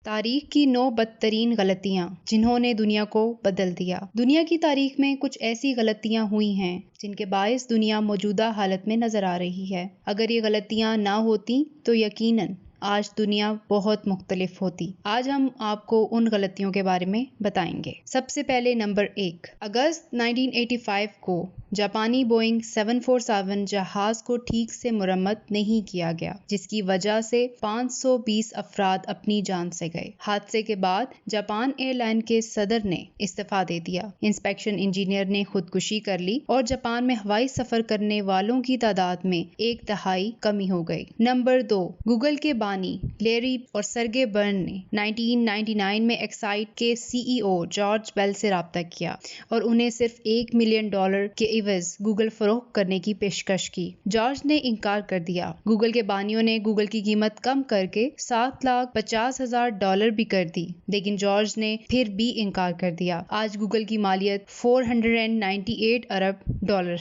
تاریخ کی 9 بدترین غلطیاں جنہوں نے دنیا کو بدل دیا۔ دنیا کی تاریخ میں کچھ ایسی غلطیاں ہوئی ہیں جن کے باعث دنیا موجودہ حالت میں نظر آ رہی ہے۔ اگر یہ غلطیاں نہ ہوتیں تو یقیناً آج دنیا بہت مختلف ہوتی۔ آج ہم آپ کو ان غلطیوں کے بارے میں بتائیں گے۔ سب سے پہلے نمبر 1، اگست 1985 کو جاپانی بوئنگ 747 جہاز کو ٹھیک سے مرمت نہیں کیا گیا، جس کی وجہ سے 520 افراد اپنی جان سے گئے۔ حادثے کے بعد جاپان ایئر لائن کے صدر نے استعفیٰ دے دیا، انسپیکشن انجینئر نے خودکشی کر لی اور جاپان میں ہوائی سفر کرنے والوں کی تعداد میں 1/3 کمی ہو گئی۔ نمبر 2، گوگل کے بانی لیری اور سرگے برن نے 1999 میں ایکسائٹ کے CEO جارج بیل سے رابطہ کیا اور انہیں صرف $1 ملین کے عوض گوگل فروخت کرنے کی پیشکش کی۔ جارج نے انکار کر دیا۔ گوگل کے بانیوں نے گوگل کی قیمت کم کر کے $750,000 بھی کر دی، لیکن جارج نے پھر بھی انکار کر دیا۔ آج گوگل کی مالیت $498 ارب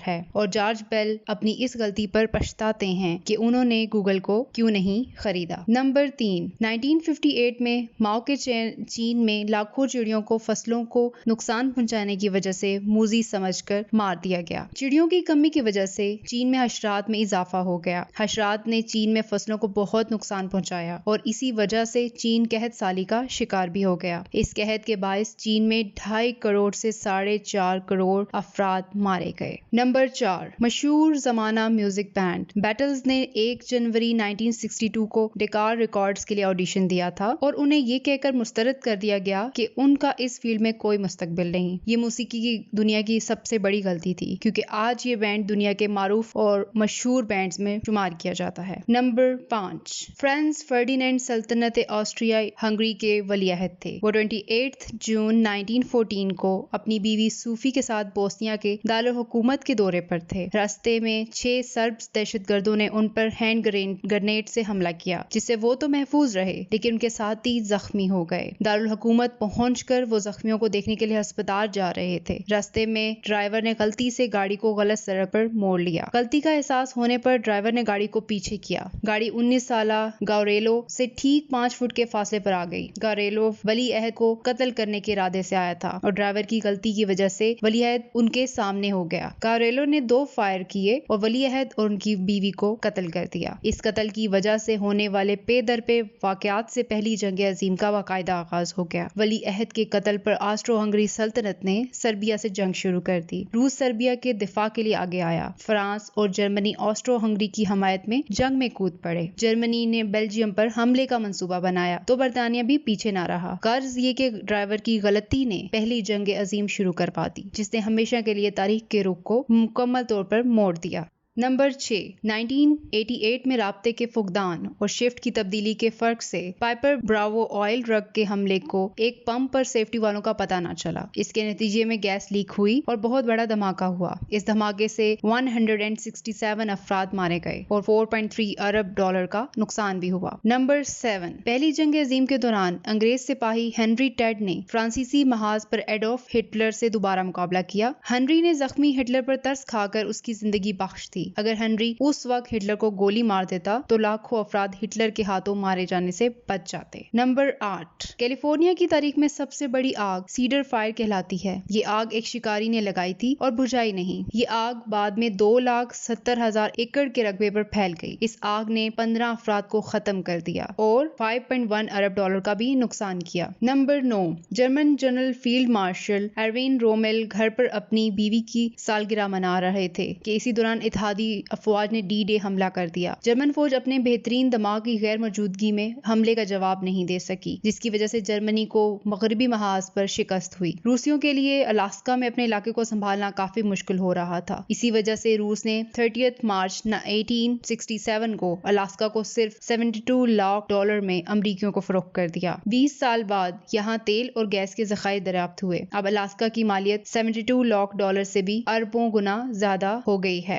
ہے اور جارج بیل اپنی اس غلطی پر پچھتاتے ہیں کہ انہوں نے گوگل کو کیوں نہیں خریدا۔ نمبر 3، 1958 میں ماؤ کے چین میں لاکھوں چڑیوں کو فصلوں کو نقصان پہنچانے کی وجہ سے موذی سمجھ کر مار دیا گیا۔ چڑیوں کی کمی کی وجہ سے چین میں حشرات میں اضافہ ہو گیا۔ حشرات نے چین میں فصلوں کو بہت نقصان پہنچایا اور اسی وجہ سے چین قحط سالی کا شکار بھی ہو گیا۔ اس قحط کے باعث چین میں 2.5 کروڑ سے 4.5 کروڑ افراد مارے گئے۔ نمبر 4، مشہور زمانہ میوزک بینڈ بیٹلز نے 1 جنوری 1962 کو ڈیکار ریکارڈز کے لیے آڈیشن دیا تھا اور انہیں یہ کہہ کر مسترد کر دیا گیا کہ ان کا اس فیلڈ میں کوئی مستقبل نہیں۔ یہ موسیقی کی دنیا کی سب سے بڑی غلطی تھی کیونکہ آج یہ بینڈ دنیا کے معروف اور مشہور بینڈز میں شمار کیا جاتا ہے۔ نمبر 5، فرانز فرڈینینڈ سلطنت آسٹریا ہنگری کے ولی عہد تھے۔ وہ 28 جون 1914 کو اپنی بیوی صوفی کے ساتھ بوسنیا کے دارالحکومت کے دورے پر تھے۔ راستے میں 6 سرب دہشت گردوں نے ان پر ہینڈ گرینیڈ سے حملہ کیا، جس سے وہ تو محفوظ رہے لیکن ان کے ساتھی زخمی ہو گئے۔ دارالحکومت پہنچ کر وہ زخمیوں کو دیکھنے کے لیے ہسپتال جا رہے تھے۔ راستے میں ڈرائیور نے غلطی سے گاڑی کو غلط سڑک پر موڑ لیا۔ غلطی کا احساس ہونے پر ڈرائیور نے گاڑی کو پیچھے کیا۔ گاڑی 19 سالہ گاوریلو سے ٹھیک 5 فٹ کے فاصلے پر آ گئی۔ گاوریلو ولی عہد کو قتل کرنے کے ارادے سے آیا تھا اور ڈرائیور کی غلطی کی وجہ سے ولی عہد ان کے سامنے ہو گیا۔ گاوریلو نے 2 فائر کیے اور ولی عہد اور ان کی بیوی کو قتل کر دیا۔ اس قتل کی وجہ سے ہونے والے پے در پے واقعات سے پہلی جنگ عظیم کا باقاعدہ آغاز ہو گیا۔ ولی عہد کے قتل پر آسٹرو ہنگری سلطنت نے سربیا سے جنگ شروع کر دی۔ روس سربیا کے دفاع کے لیے آگے آیا۔ فرانس اور جرمنی آسٹرو ہنگری کی حمایت میں جنگ میں کود پڑے۔ جرمنی نے بیلجیم پر حملے کا منصوبہ بنایا تو برطانیہ بھی پیچھے نہ رہا۔ غرض یہ کہ ڈرائیور کی غلطی نے پہلی جنگ عظیم شروع کر پا دی، جس نے ہمیشہ کے لیے تاریخ کے رخ کو مکمل طور پر موڑ دیا۔ نمبر 6، 1988 میں رابطے کے فقدان اور شفٹ کی تبدیلی کے فرق سے پائپر براوو آئل ٹرک کے حملے کو ایک پمپ پر سیفٹی والوں کا پتہ نہ چلا۔ اس کے نتیجے میں گیس لیک ہوئی اور بہت بڑا دھماکہ ہوا۔ اس دھماکے سے 167 افراد مارے گئے اور $4.3 ارب کا نقصان بھی ہوا۔ نمبر 7، پہلی جنگ عظیم کے دوران انگریز سپاہی ہنری ٹیڈ نے فرانسیسی محاذ پر ایڈولف ہٹلر سے دوبارہ مقابلہ کیا۔ ہنری نے زخمی ہٹلر پر ترس کھا کر اس کی زندگی بخش دی۔ اگر ہنری اس وقت ہٹلر کو گولی مار دیتا تو لاکھوں افراد ہٹلر کے ہاتھوں مارے جانے سے بچ جاتے۔ نمبر 8، کیلیفورنیا کی تاریخ میں سب سے بڑی آگ سیڈر فائر کہلاتی ہے۔ یہ آگ ایک شکاری نے لگائی تھی اور بجھائی نہیں۔ یہ آگ بعد میں 2,70,000 ایکڑ کے رقبے پر پھیل گئی۔ اس آگ نے 15 افراد کو ختم کر دیا اور $5.1 ارب کا بھی نقصان کیا۔ Number 9، German general field marshal Erwin Rommel گھر پر اپنی بیوی کی سالگرہ منا رہے تھے کہ اسی دوران اتحادی افواج نے ڈی ڈے حملہ کر دیا۔ جرمن فوج اپنے بہترین دماغ کی غیر موجودگی میں حملے کا جواب نہیں دے سکی، جس کی وجہ سے جرمنی کو مغربی محاذ پر شکست ہوئی۔ روسیوں کے لیے الاسکا میں اپنے علاقے کو سنبھالنا کافی مشکل ہو رہا تھا۔ اسی وجہ سے روس نے 30 مارچ 1867 کو الاسکا کو صرف $72 لاکھ میں امریکیوں کو فروخت کر دیا۔ 20 سال بعد یہاں تیل اور گیس کے ذخائر دریافت ہوئے۔ اب الاسکا کی مالیت $72 لاکھ سے بھی اربوں گنا زیادہ ہو گئی ہے۔